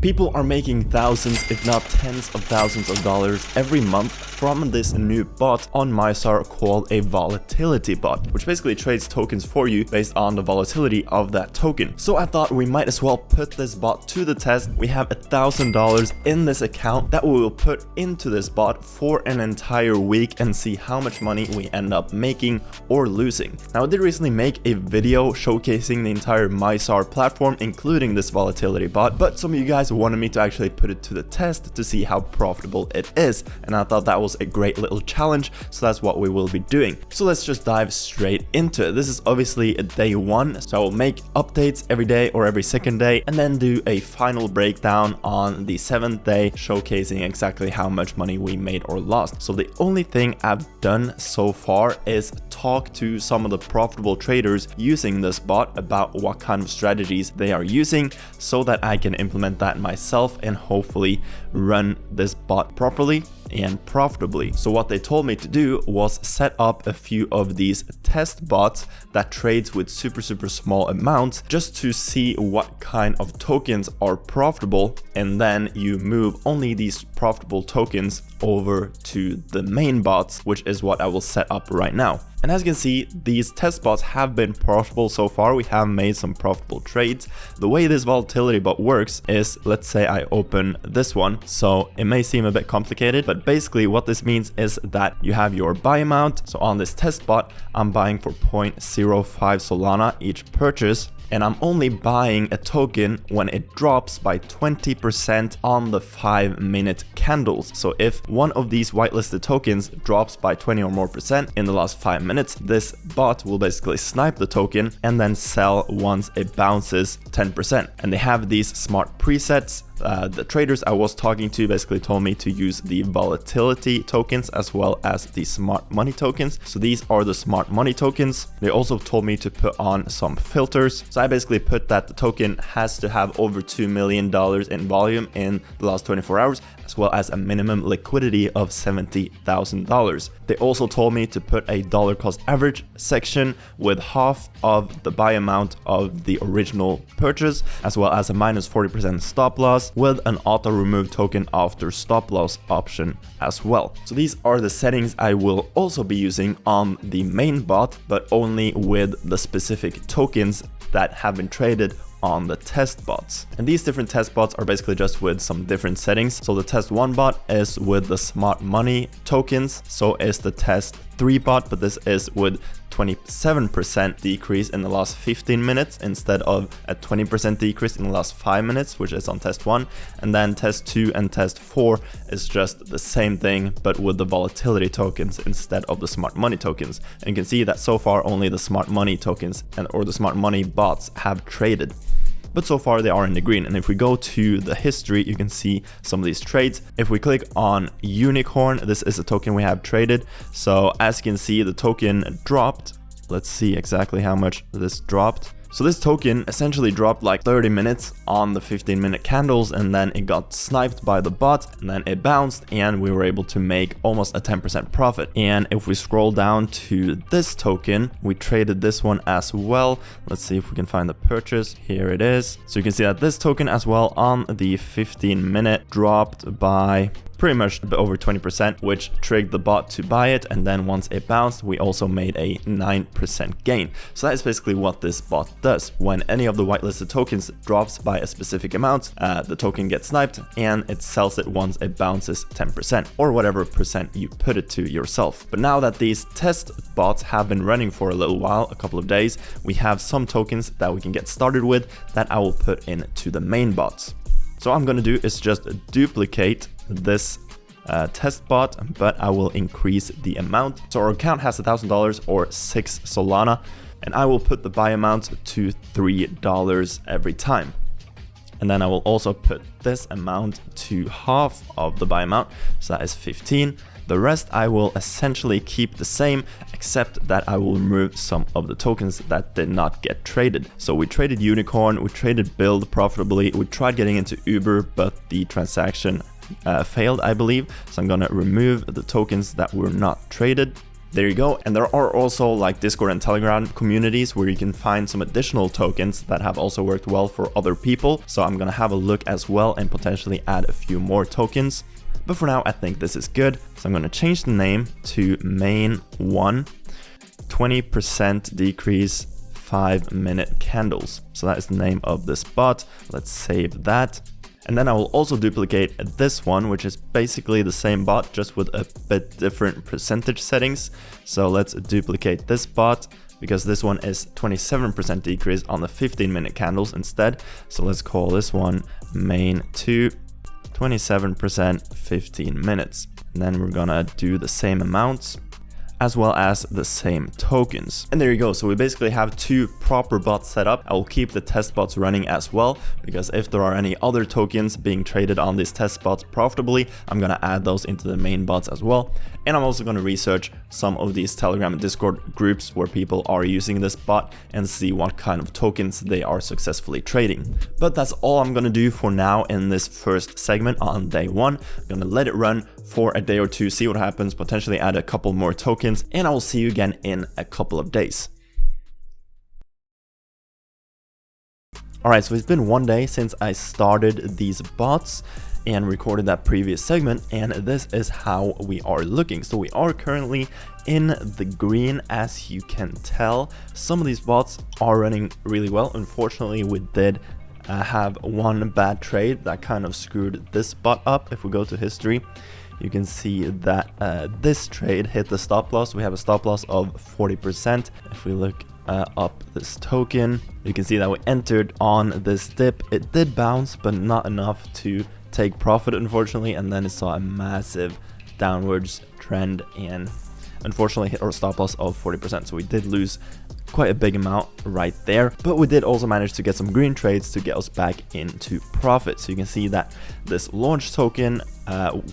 People are making thousands, if not tens of thousands of dollars every month from this new bot on Mizar called a Volatility bot, which basically trades tokens for you based on the volatility of that token. So I thought we might as well put this bot to the test. We have $1,000 in this account that we will put into this bot for an entire week and see how much money we end up making or losing. Now, I did recently make a video showcasing the entire Mizar platform, including this Volatility bot, but some of you guys wanted me to actually put it to the test to see how profitable it is, and I thought that was a great little challenge, so that's what we will be doing. So let's just dive straight into it. This is obviously day one, so I will make updates every day or every second day and then do a final breakdown on the 7th day, showcasing exactly how much money we made or lost. So the only thing I've done so far is talk to some of the profitable traders using this bot about what kind of strategies they are using so that I can implement that myself and hopefully run this bot properly and profitably. So what they told me to do was set up a few of these test bots that trades with super small amounts just to see what kind of tokens are profitable, and then you move only these profitable tokens over to the main bots, which is what I will set up right now. And as you can see, these test bots have been profitable so far. We have made some profitable trades. The way this Volatility bot works is, let's say I open this one. So it may seem a bit complicated, but basically what this means is that you have your buy amount. So on this test bot, I'm buying for 0.05 Solana each purchase. And I'm only buying a token when it drops by 20% on the 5-minute candles. So if one of these whitelisted tokens drops by 20 or more percent in the last 5 minutes, this bot will basically snipe the token and then sell once it bounces 10%. And they have these smart presets. The traders I was talking to basically told me to use the Volatility tokens as well as the smart money tokens. So these are the smart money tokens. They also told me to put on some filters. So I basically put that the token has to have over $2 million in volume in the last 24 hours, as well as a minimum liquidity of $70,000. They also told me to put a dollar cost average section with half of the buy amount of the original purchase, as well as a minus 40% stop loss with an auto remove token after stop loss option as well. So these are the settings I will also be using on the main bot, but only with the specific tokens that have been traded on the test bots. And these different test bots are basically just with some different settings. So the test 1 bot is with the smart money tokens. So is the test 3 bot, but this is with 27% decrease in the last 15 minutes instead of a 20% decrease in the last 5 minutes, which is on test 1. And then test 2 and test 4 is just the same thing, but with the Volatility tokens instead of the smart money tokens. And you can see that so far only the smart money tokens or the smart money bots have traded. But so far they are in the green. And if we go to the history, you can see some of these trades. If we click on Unicorn, this is a token we have traded. So as you can see, the token dropped. Let's see exactly how much this dropped. So this token essentially dropped like 30 minutes on the 15-minute candles, and then it got sniped by the bot, and then it bounced, and we were able to make almost a 10% profit. And if we scroll down to this token, we traded this one as well. Let's see if we can find the purchase. Here it is. So you can see that this token as well on the 15-minute dropped by pretty much over 20%, which triggered the bot to buy it, and then once it bounced, we also made a 9% gain. So that is basically what this bot does. When any of the whitelisted tokens drops by a specific amount, the token gets sniped and it sells it once it bounces 10% or whatever percent you put it to yourself. But now that these test bots have been running for a little while, a couple of days, we have some tokens that we can get started with that I will put into the main bots. So what I'm going to do is just duplicate this test bot, but I will increase the amount. So our account has $1,000 or 6 Solana, and I will put the buy amount to $3 every time. And then I will also put this amount to half of the buy amount, so that is 15. The rest I will essentially keep the same, except that I will remove some of the tokens that did not get traded. So we traded Unicorn, we traded Build profitably, we tried getting into Uber, but the transaction failed, I believe. So I'm gonna remove the tokens that were not traded. There you go. And there are also like Discord and Telegram communities where you can find some additional tokens that have also worked well for other people. So I'm gonna have a look as well and potentially add a few more tokens. But for now, I think this is good. So I'm gonna change the name to main1, 20% decrease 5-minute candles. So that is the name of this bot. Let's save that. And then I will also duplicate this one, which is basically the same bot, just with a bit different percentage settings. So let's duplicate this bot, because this one is 27% decrease on the 15-minute candles instead. So let's call this one main2, 27%, 15 minutes. And then we're gonna do the same amounts, as well as the same tokens. And there you go. So we basically have two proper bots set up. I will keep the test bots running as well, because if there are any other tokens being traded on these test bots profitably, I'm gonna add those into the main bots as well. And I'm also gonna research some of these Telegram and Discord groups where people are using this bot and see what kind of tokens they are successfully trading. But that's all I'm gonna do for now in this first segment on day one. I'm gonna let it run for a day or two, see what happens, potentially add a couple more tokens, and I will see you again in a couple of days. Alright, so it's been one day since I started these bots and recorded that previous segment, and this is how we are looking. So we are currently in the green, as you can tell. Some of these bots are running really well. Unfortunately, we did have one bad trade that kind of screwed this bot up. If we go to history, you can see that this trade hit the stop loss. We have a stop loss of 40%. If we look up this token, you can see that we entered on this dip. It did bounce, but not enough to take profit, unfortunately, and then it saw a massive downwards trend and unfortunately hit our stop loss of 40%. So we did lose quite a big amount right there, but we did also manage to get some green trades to get us back into profit. So you can see that this launch token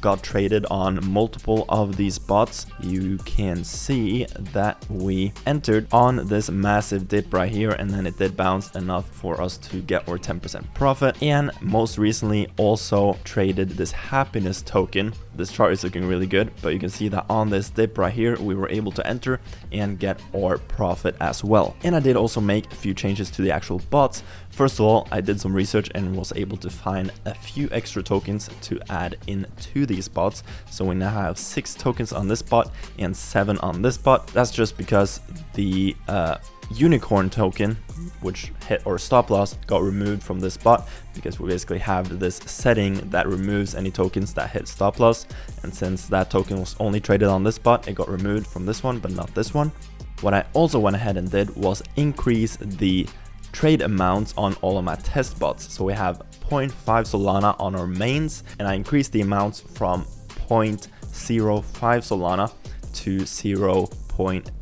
got traded on multiple of these bots. You can see that we entered on this massive dip right here, and then it did bounce enough for us to get our 10% profit. And most recently also traded this happiness token. This chart is looking really good, but you can see that on this dip right here, we were able to enter and get our profit as well. And I did also make a few changes to the actual bots. First of all, I did some research and was able to find a few extra tokens to add into these bots. So we now have 6 tokens on this bot and 7 on this bot. That's just because the unicorn token, which hit our stop loss, got removed from this bot, because we basically have this setting that removes any tokens that hit stop loss. And since that token was only traded on this bot, it got removed from this one, but not this one. What I also went ahead and did was increase the trade amounts on all of my test bots. So we have 0.5 Solana on our mains, and I increased the amounts from 0.05 Solana to 0.2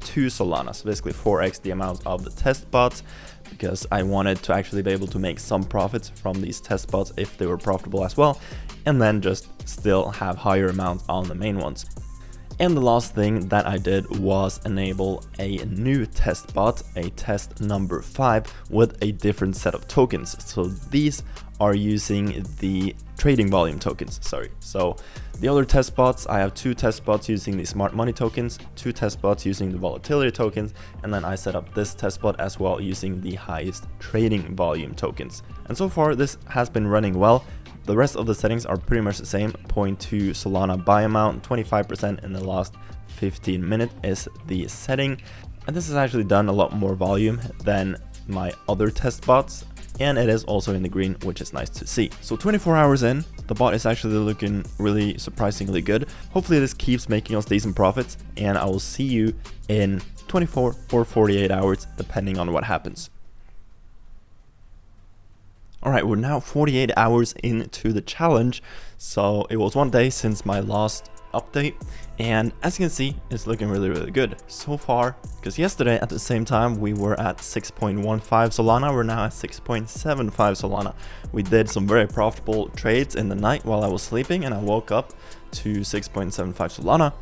Solana. So basically 4x the amount of the test bots, because I wanted to actually be able to make some profits from these test bots if they were profitable as well, and then just still have higher amounts on the main ones. And the last thing that I did was enable a new test bot, a test number 5, with a different set of tokens. So these are using the trading volume tokens, So the other test bots, I have 2 test bots using the smart money tokens, 2 test bots using the volatility tokens, and then I set up this test bot as well using the highest trading volume tokens. And so far this has been running well. The rest of the settings are pretty much the same. 0.2 Solana buy amount, 25% in the last 15 minutes is the setting. And this has actually done a lot more volume than my other test bots. And it is also in the green, which is nice to see. So 24 hours in, the bot is actually looking really surprisingly good. Hopefully this keeps making us decent profits, and I will see you in 24 or 48 hours, depending on what happens. Alright, we're now 48 hours into the challenge, so it was one day since my last update, and as you can see, it's looking really good so far, because yesterday at the same time we were at 6.15 Solana, we're now at 6.75 Solana. We did some very profitable trades in the night while I was sleeping, and I woke up to 6.75 Solana,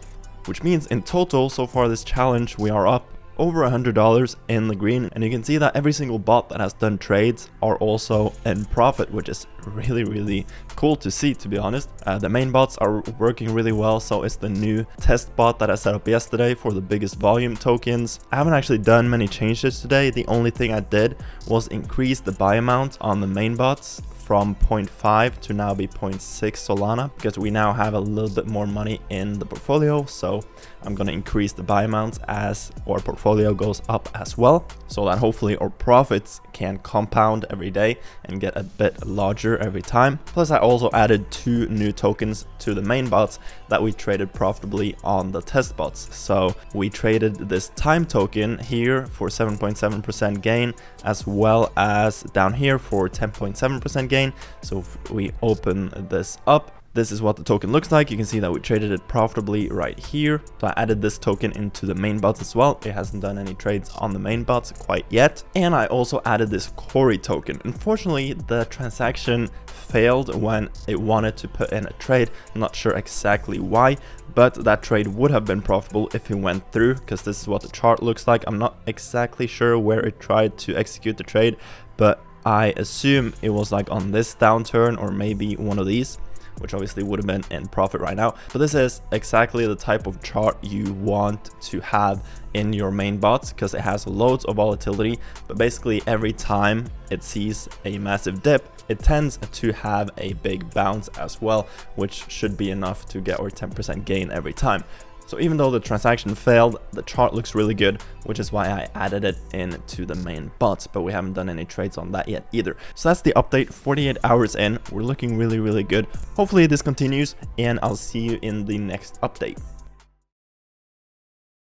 which means in total so far this challenge we are up over $100 in the green, and you can see that every single bot that has done trades are also in profit, which is really cool to see, to be honest. The main bots are working really well, so is the new test bot that I set up yesterday for the biggest volume tokens. I haven't actually done many changes today. The only thing I did was increase the buy amount on the main bots from 0.5 to now be 0.6 Solana, because we now have a little bit more money in the portfolio. So I'm going to increase the buy amounts as our portfolio goes up as well, so that hopefully our profits can compound every day and get a bit larger every time. Plus I also added 2 new tokens to the main bots that we traded profitably on the test bots. So we traded this time token here for 7.7% gain, as well as down here for 10.7% gain. So if we open this up, this is what the token looks like. You can see that we traded it profitably right here. So I added this token into the main bots as well. It hasn't done any trades on the main bots quite yet. And I also added this Cory token. Unfortunately, the transaction failed when it wanted to put in a trade. I'm not sure exactly why, but that trade would have been profitable if it went through, because this is what the chart looks like. I'm not exactly sure where it tried to execute the trade, but I assume it was like on this downturn or maybe one of these, which obviously would have been in profit right now. But this is exactly the type of chart you want to have in your main bots, because it has loads of volatility, but basically every time it sees a massive dip, it tends to have a big bounce as well, which should be enough to get our 10% gain every time. So even though the transaction failed, the chart looks really good, which is why I added it into the main bots, but we haven't done any trades on that yet either. So that's the update. 48 hours in, we're looking really good. Hopefully this continues, and I'll see you in the next update.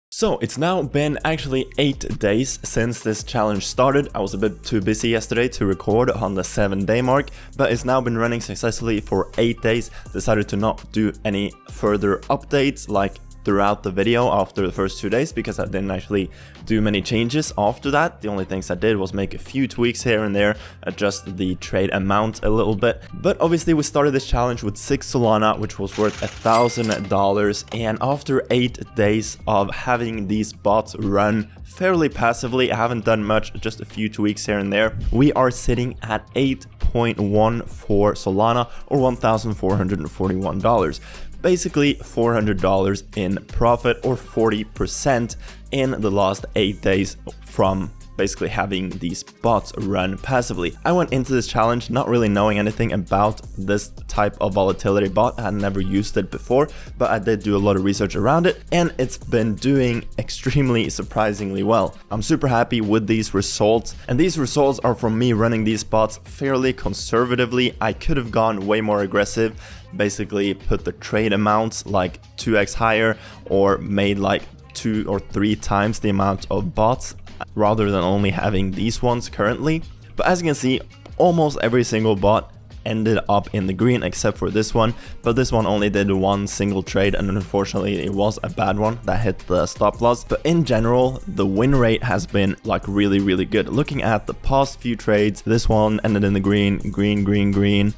So it's now been actually 8 days since this challenge started. I was a bit too busy yesterday to record on the 7-day mark, but it's now been running successfully for 8 days. Decided to not do any further updates like throughout the video after the first 2 days, because I didn't actually do many changes after that. The only things I did was make a few tweaks here and there, adjust the trade amount a little bit. But obviously we started this challenge with 6 Solana, which was worth $1,000, and after 8 days of having these bots run fairly passively, I haven't done much, just a few tweaks here and there, we are sitting at 8.14 Solana, or $1,441. Basically $400 in profit, or 40% in the last 8 days from basically having these bots run passively. I went into this challenge not really knowing anything about this type of volatility bot. I had never used it before, but I did do a lot of research around it, and it's been doing extremely surprisingly well. I'm super happy with these results, and these results are from me running these bots fairly conservatively. I could have gone way more aggressive, basically put the trade amounts like 2x higher, or made like 2 or 3 times the amount of bots rather than only having these ones currently. But as you can see, almost every single bot ended up in the green except for this one, but this one only did one single trade, and unfortunately it was a bad one that hit the stop loss. But in general, the win rate has been like really good. Looking at the past few trades, this one ended in the green,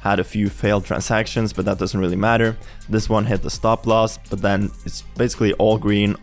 had a few failed transactions, but that doesn't really matter. This one hit the stop loss, but then it's basically all green.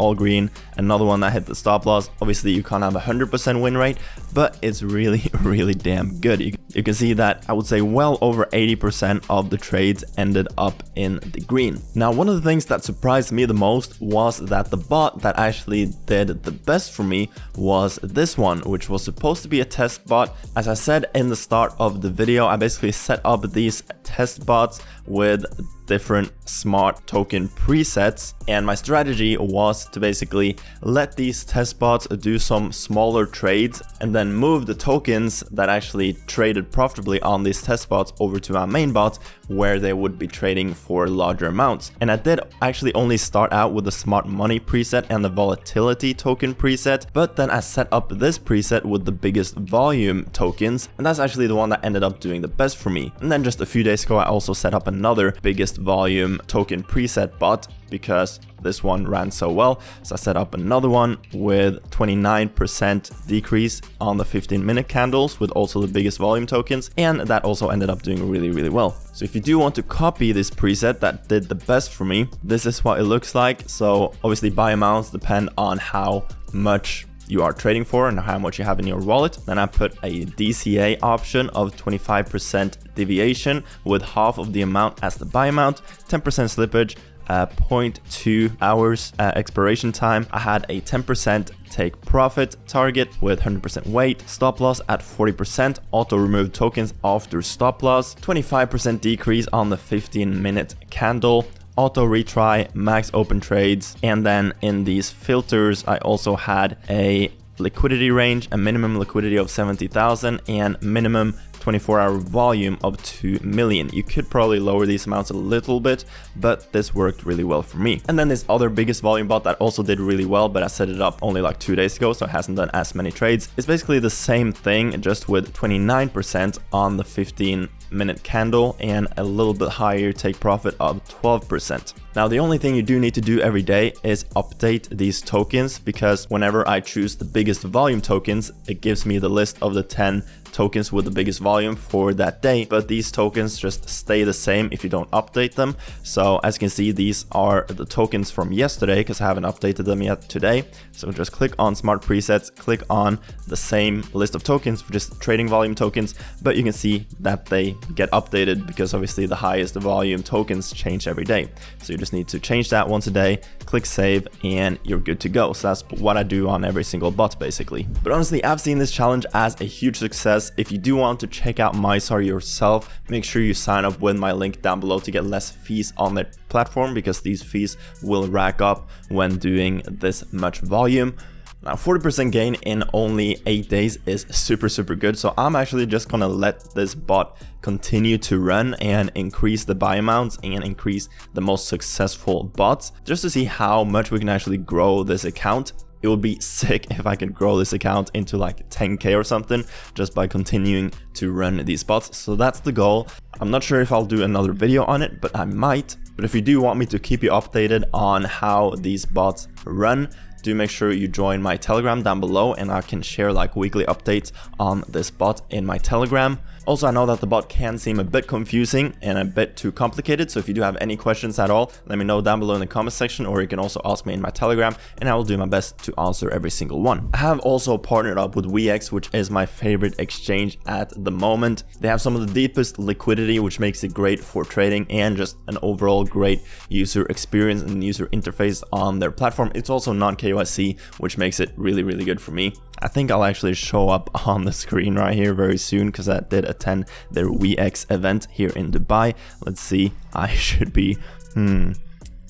Another one that hit the stop loss. Obviously you can't have 100% win rate, but it's really damn good. You can see that I would say well over 80% of the trades ended up in the green. Now, one of the things that surprised me the most was that the bot that actually did the best for me was this one, which was supposed to be a test bot. As I said in the start of the video, I basically set up these test bots with different smart token presets, and my strategy was to basically let these test bots do some smaller trades and then move the tokens that actually traded profitably on these test bots over to our main bots, where they would be trading for larger amounts. And I did actually only start out with the smart money preset and the volatility token preset, but then I set up this preset with the biggest volume tokens, and that's actually the one that ended up doing the best for me. And then just a few days ago I also set up another biggest volume token preset bot, because this one ran so well. So I set up another one with 29% decrease on the 15-minute candles with also the biggest volume tokens, and that also ended up doing really well. So if you do want to copy this preset that did the best for me, this is what it looks like. So obviously buy amounts depend on how much you are trading for and how much you have in your wallet. Then I put a DCA option of 25% deviation with half of the amount as the buy amount, 10% slippage, 0.2 hours expiration time. I had a 10% take profit target with 100% weight, stop loss at 40%, auto remove tokens after stop loss, 25% decrease on the 15-minute candle, auto retry, max open trades, and then in these filters I also had a liquidity range, a minimum liquidity of 70,000 and minimum 24-hour volume of 2 million. You could probably lower these amounts a little bit, but this worked really well for me. And then this other biggest volume bot that also did really well, but I set it up only like 2 days ago, so it hasn't done as many trades. It's basically the same thing, just with 29% on the 15-minute candle and a little bit higher take profit of 12%. Now, the only thing you do need to do every day is update these tokens, because whenever I choose the biggest volume tokens, it gives me the list of the 10 tokens with the biggest volume for that day, but these tokens just stay the same if you don't update them. So as you can see, these are the tokens from yesterday because I haven't updated them yet today. So just click on smart presets, click on the same list of tokens for just trading volume tokens, but you can see that they get updated because obviously the highest volume tokens change every day. So you just need to change that once a day, click save, and you're good to go. So that's what I do on every single bot basically. But honestly, I've seen this challenge as a huge success. If you do want to check out Mizar yourself, make sure you sign up with my link down below to get less fees on their platform, because these fees will rack up when doing this much volume. Now, 40% gain in only 8 days is super good. So I'm actually just gonna let this bot continue to run and increase the buy amounts and increase the most successful bots, just to see how much we can actually grow this account. It would be sick if I could grow this account into like 10k or something just by continuing to run these bots. So that's the goal. I'm not sure if I'll do another video on it, but I might. But if you do want me to keep you updated on how these bots run, do make sure you join my Telegram down below, and I can share like weekly updates on this bot in my Telegram. Also, I know that the bot can seem a bit confusing and a bit too complicated, so if you do have any questions at all, let me know down below in the comment section, or you can also ask me in my Telegram, and I will do my best to answer every single one. I have also partnered up with WEEX, which is my favorite exchange at the moment. They have some of the deepest liquidity, which makes it great for trading, and just an overall great user experience and user interface on their platform. It's also non-KYC, which makes it really good for me. I think I'll actually show up on the screen right here very soon, because I did attend their WEEX event here in Dubai. Let's see, I should be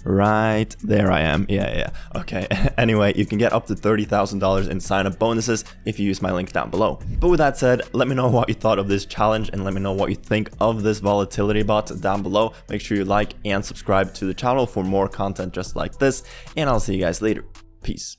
right there. I am. Yeah. Okay. Anyway, you can get up to $30,000 in sign-up bonuses if you use my link down below. But with that said, let me know what you thought of this challenge, and let me know what you think of this volatility bot down below. Make sure you like and subscribe to the channel for more content just like this, and I'll see you guys later. Peace.